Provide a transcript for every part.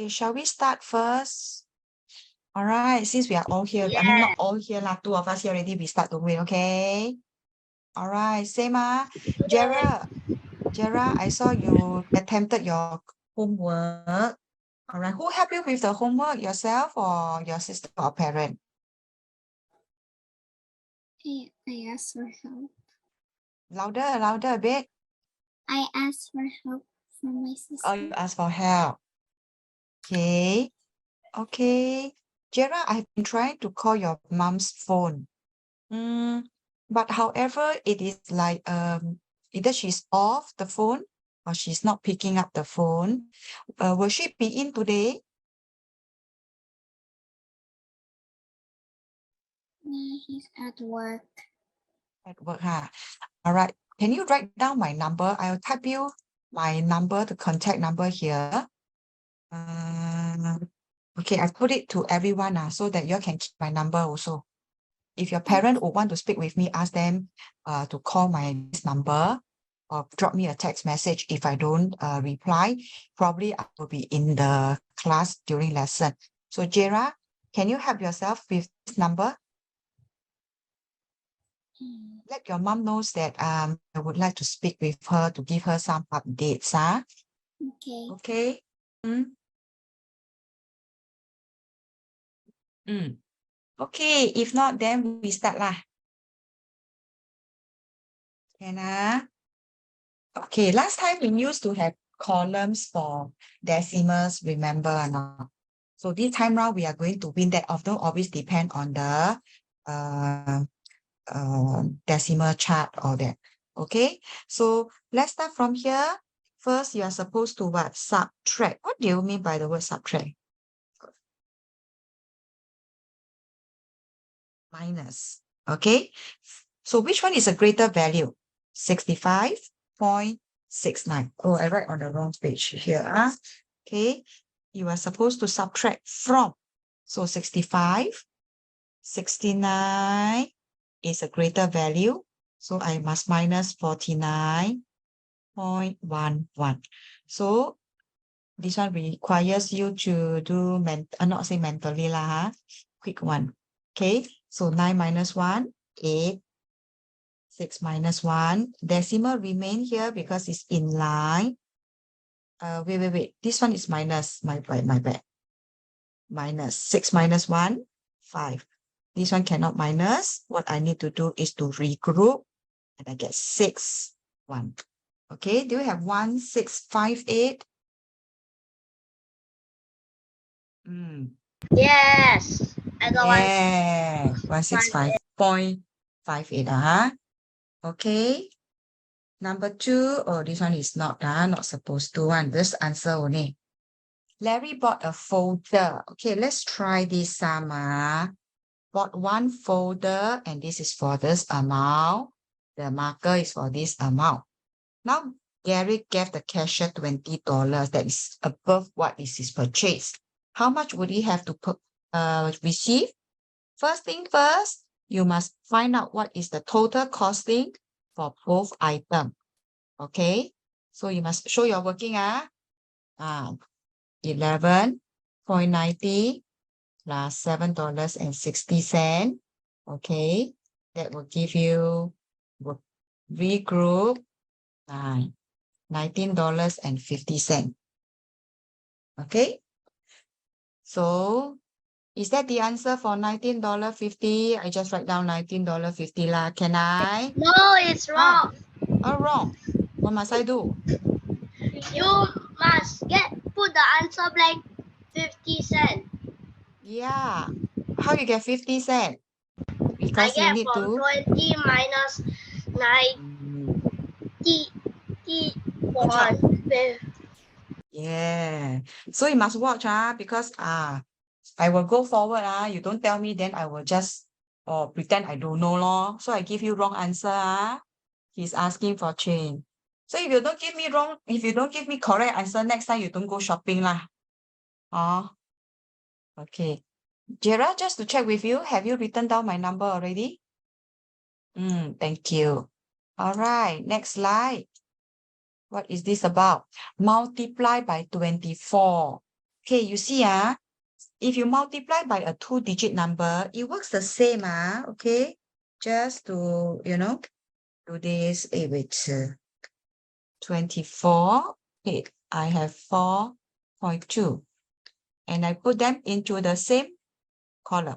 Okay, shall we start first? All right, since we are all here, I mean not all here lah, two of us here already, we start to wait, okay? All right, same Jera, I saw you attempted your homework. All right, who helped you with the homework, yourself or your sister or parent? I asked for help. Louder a bit. I asked for help from my sister. Oh, you asked for help. Okay. Okay. Jera, I've been trying to call your mom's phone. But however, it is like either she's off the phone or she's not picking up the phone. Will she be in today? No, he's at work. At work, huh? All right. Can you write down my number? I'll type you my number, the contact number here. Okay, I put it to everyone so that you can keep my number also. If your parent would want to speak with me, ask them to call this number or drop me a text message. If I don't reply, probably I will be in the class during lesson. So Jera, can you help yourself with this number? Let your mom knows that I would like to speak with her to give her some updates. Okay. Okay. Okay, if not, then we start lah. Can Okay, last time we used to have columns for decimals, remember or not? So this time round, we are going to win that, although always depend on the decimal chart or that. Okay, so let's start from here. First, you are supposed to what? Subtract. What do you mean by the word subtract? Minus. Okay, so which one is a greater value? 65.69. Oh, I write on the wrong page here. Okay, you are supposed to subtract from. So 65, 69 is a greater value. So I must minus 49.11. So this one requires you to do, not say mentally lah, quick one. Okay, so 9 minus 1, 8. 6 minus 1. Decimal remain here because it's in line. Wait. This one is minus, my bad. Minus 6 minus 1, 5. This one cannot minus. What I need to do is to regroup and I get 6, 1. Okay, do you have 1, 6, 5, 8? Yes. I got yeah, 165.58. Okay. Number 2, oh, this one is not supposed to. This answer only. Larry bought a folder. Okay, let's try this. Bought one folder, and this is for this amount. The marker is for this amount. Now, Gary gave the cashier $20. That is above what is his purchase. How much would he have to receive? First thing first, you must find out what is the total costing for both items. Okay, so you must show your working 11.90 plus $7.60. Okay, that will give you regroup $19.50. Okay, so is that the answer for $19.50? I just write down $19.50 lah. Can I? No, it's wrong. Oh, wrong. What must I do? You must put the answer blank 50 cents. Yeah. How you get 50 cents? Because I you get need from to 20 minus 90. Yeah. So you must watch because I will go forward you don't tell me, then I will just pretend I don't know lor. So I give you wrong answer He's asking for change. So if you don't give me correct answer, next time you don't go shopping lah. Okay. Jera, just to check with you, have you written down my number already? Thank you. All right, next slide. What is this about? Multiply by 24. Okay, you see, if you multiply by a 2-digit number, it works the same, okay? Just to, do this, wait, 24, okay, I have 4.2, and I put them into the same column,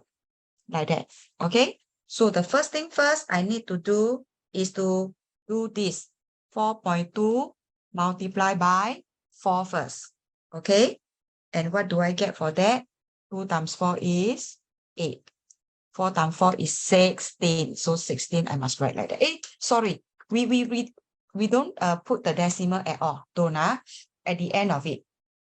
like that, okay? So the first thing first I need to do is to do this, 4.2 multiplied by 4 first, okay? And what do I get for that? 2 times 4 is 8. 4 times 4 is 16. So 16, I must write like that. Sorry, we don't put the decimal at all. Don't, at the end of it.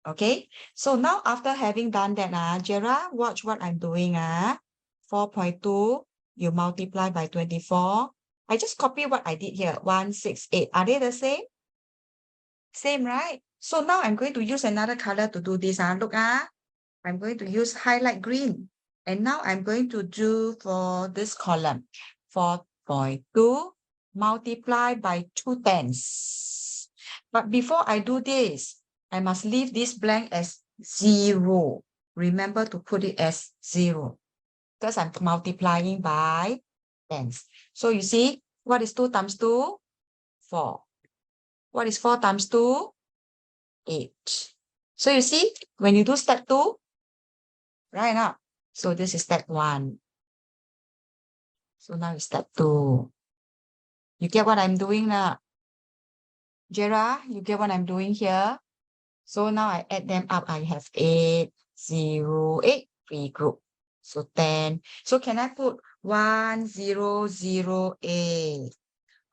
Okay, so now after having done that, Gerard, watch what I'm doing. 4.2, you multiply by 24. I just copy what I did here, 168. Are they the same? Same, right? So now I'm going to use another color to do this. Look, I'm going to use highlight green. And now I'm going to do for this column, 4.2 multiplied by 2/10. But before I do this, I must leave this blank as 0. Remember to put it as 0 because I'm multiplying by tens. So you see, what is 2 times 2? 4. What is 4 times 2? 8. So you see, when you do step 2, right now, so this is step 1. So now it's step 2. You get what I'm doing now? Jera, you get what I'm doing here? So now I add them up. I have 8, 0, 8, regroup. So 10. So can I put 1, 0, 0, 8?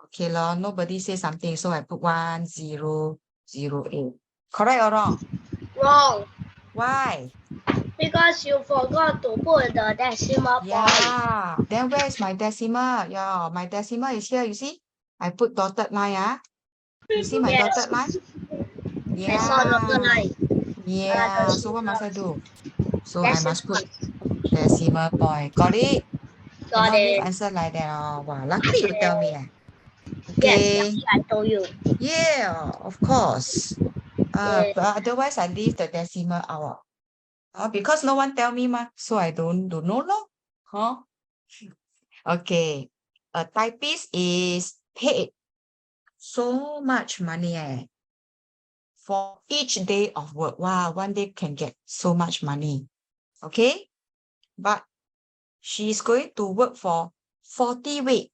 Okay, nobody say something. So I put 1, 0, 0, 8. Correct or wrong? Wrong. Why? Because you forgot to put the decimal point. Yeah, then where is my decimal? Yeah, my decimal is here. You see, I put dotted line. You see my Yes. dotted line? I saw the Yeah, line. yeah. So what must I do? So I must put Decimal. decimal point. Got it? Got Cannot give it. answer like that. Oh, wow. Lucky you tell me. Yes, Okay. I told you. Yeah, of course. Yeah. But otherwise I leave the decimal out. Because no one tell me, so I don't know, Huh? Okay. A typist is paid so much money for each day of work. Wow, one day can get so much money. Okay. But she's going to work for 40 weeks.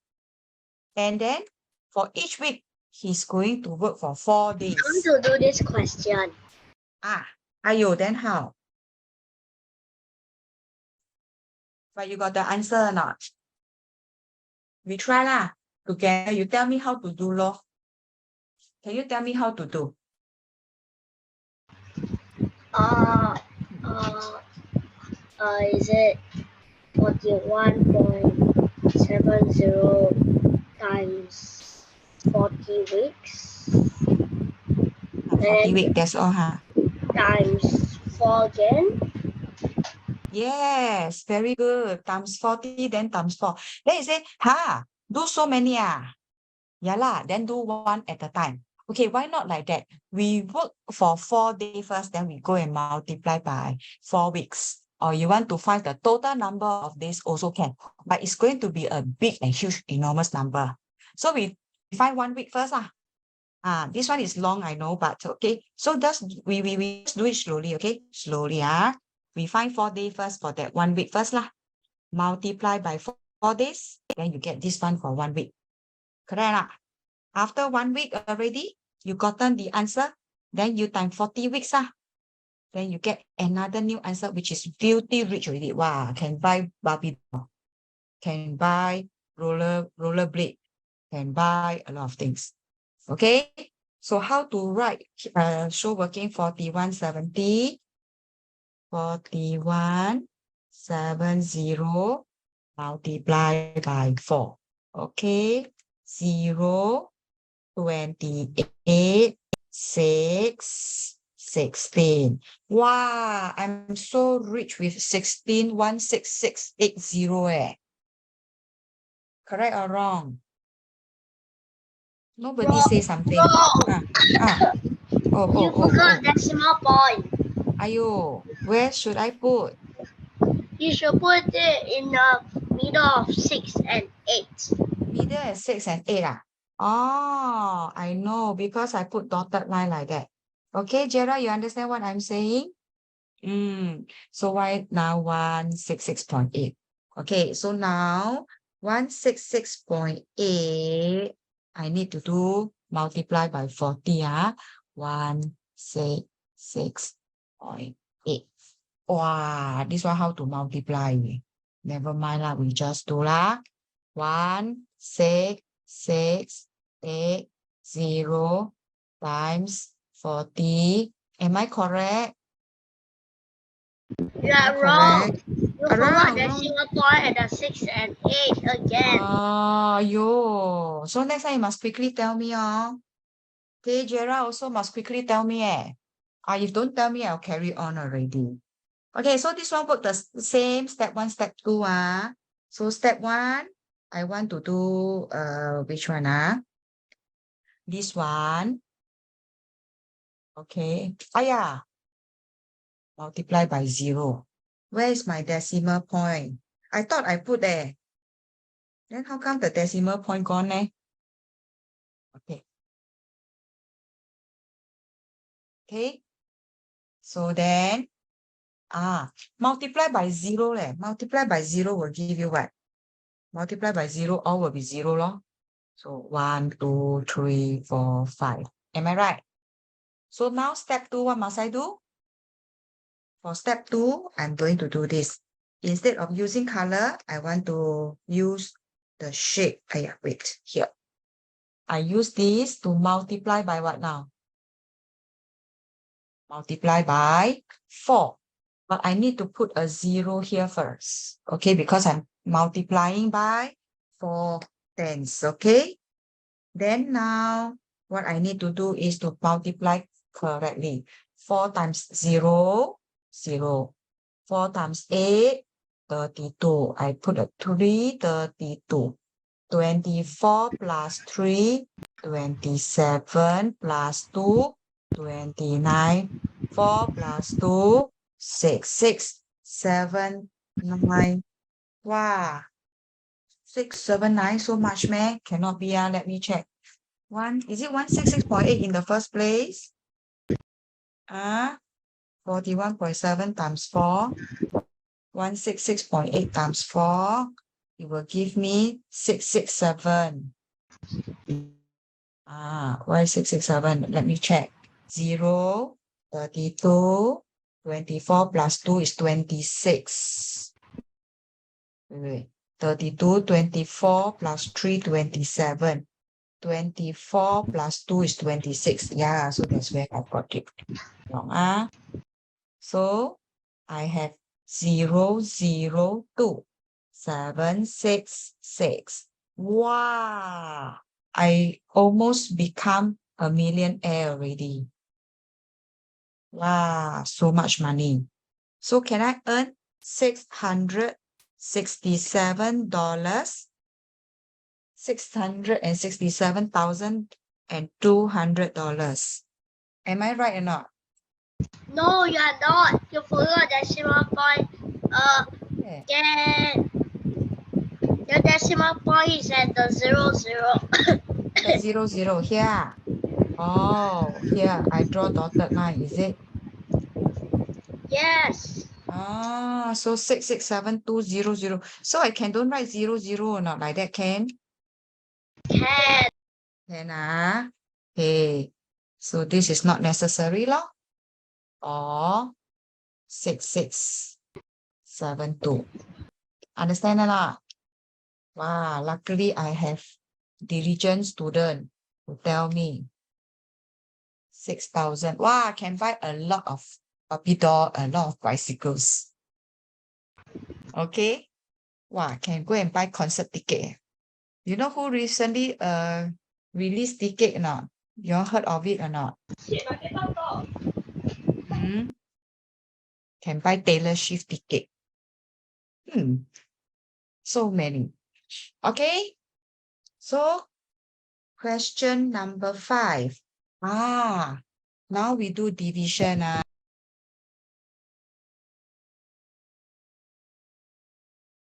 And then for each week, he's going to work for 4 I days. want to do this question. Then how? But you got the answer or not? We try lah. Together, you tell me how to do, lor. Can you tell me how to do? Is it 41.70 times 40 weeks? 40 weeks, that's all, Times 4 again? Yes, very good. Times 40, then times 4. Then you say, do so many, Yeah lah, then do one at a time. Okay, why not like that? We work for 4 days first, then we go and multiply by 4 weeks. Or you want to find the total number of days also can. But it's going to be a big and huge, enormous number. So we find 1 week first. This one is long, I know, but okay. So we just do it slowly, okay? Slowly, we find 4 days first for that 1 week first lah. Multiply by 4 days, then you get this one for 1 week. Correct lah? After 1 week already, you gotten the answer, then you times 40 weeks. Then you get another new answer, which is filthy rich already. Wow, can buy Barbie doll, can buy rollerblade, can buy a lot of things. Okay, so how to write show working 4170 multiplied by 4. Okay, 0, 28, 6, 16. Wow, I'm so rich with 16, 16680. Correct or wrong? Nobody say something. Wrong. You forgot Oh. decimal point. Ayo, where should I put? You should put it in the middle of 6 and 8. Middle at 6 and 8 ah? Oh, I know because I put dotted line like that. Okay, Gerald, you understand what I'm saying? So why now 166.8? Okay, so now 166.8, I need to do multiply by 40, 166.8. Wow, this one how to multiply? Never mind lah, we just do lah. 16680 times 40. Am I correct? You are wrong. You forgot Wrong. decimal point at the 6 and 8 again. Oh, yo. So next time you must quickly tell me, oh. Okay, Gerald also must quickly tell me, eh. If don't tell me, I'll carry on already. Okay, so this one work the same, step 1, step 2, So step 1, I want to do, which one, This one. Okay. Yeah. Multiply by 0. Where is my decimal point? I thought I put there. Then how come the decimal point gone, eh? Okay. Okay. So then, multiply by 0, multiply by 0 will give you what? Multiply by 0, all will be 0, lor. So 1, 2, 3, 4, 5. Am I right? So now step 2, what must I do? For step 2, I'm going to do this. Instead of using color, I want to use the shape. Wait, here. I use this to multiply by what now? Multiply by 4. But I need to put a 0 here first. Okay, because I'm multiplying by 4 tens. Okay. Then now, what I need to do is to multiply correctly. 4 times 0, 0. 4 times 8, 32. I put a 3, 32. 24 plus 3, 27 plus 2, 29. 4 plus 2, 6. 6, 7, 9. Wow. 6, 7, 9. So much, man. Cannot be. Let me check. Is it 166.8 in the first place? 41.7 times 4. 166.8 times 4. It will give me 667. Why 667? Let me check. 0, 32, 24 plus 2 is 26. Wait. 32, 24 plus 3, 27. 24 plus 2 is 26. Yeah, so that's where I got it wrong. So I have 0, 0, 2, 7, 6, 6. Wow. I almost become a millionaire already. Wow, so much money. So can I earn $667? $667,200. Am I right or not? No, you are not. You forgot decimal point. Yeah. The decimal point is at the 0, 0. The 0, 0 here. Oh, here I draw dotted line, is it? Yes. So 667,200. So I don't write 0, 0 or not like that, can? Can. Can, Okay. So this is not necessary, lor. Or 6672. Understand or not? Wow, luckily I have diligent student who tell me 6,000. Wow, I can buy a lot of puppy dog, a lot of bicycles. Okay. Wow, can go and buy concert ticket. You know who recently released ticket or not? You all heard of it or not? Can buy Taylor Swift ticket. So many. Okay. So question number 5. Now we do division.